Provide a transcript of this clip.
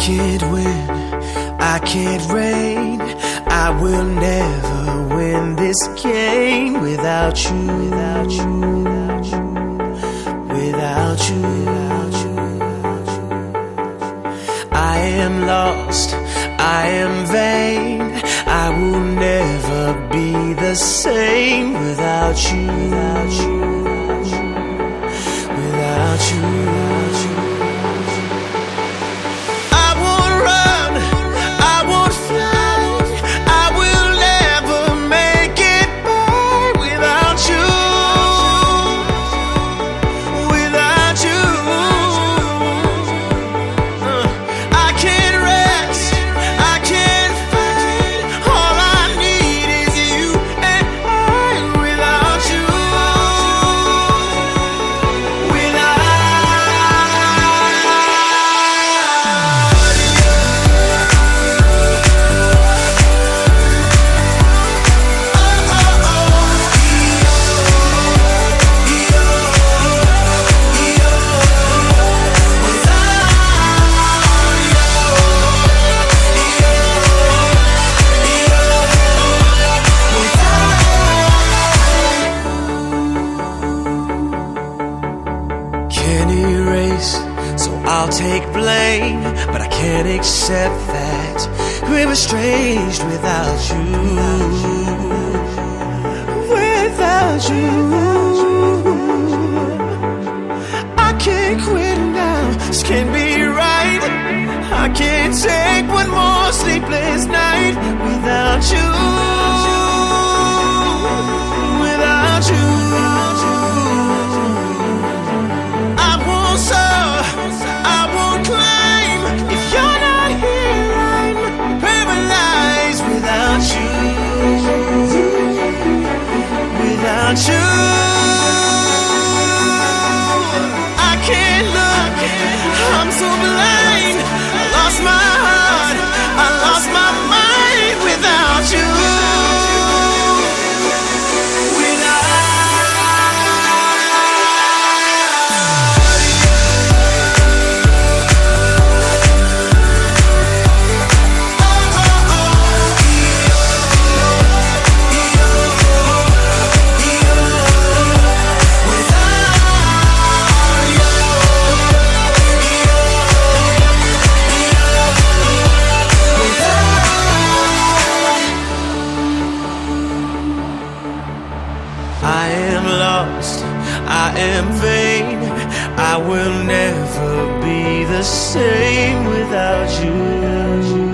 can't win, I can't reign. I will never win this game without you, without you, without you, without you, without you. I am lost, I am vain. I will never be the same without you, without you, without you, without you. I won't run, I won't fly. I will never make it by without you, without you. I can't rest, I can't fight. All I need is you and I without you, can't erase, so I'll take blame, but I can't accept that we're estranged without you, without you. I can't quit now, this can't be right. I can't take one more sleepless night without you, without you. Without you, I can't look, I'm so blind. I lost my heart, I lost my mind without you. I am lost, I am vain. I will never be the same without you.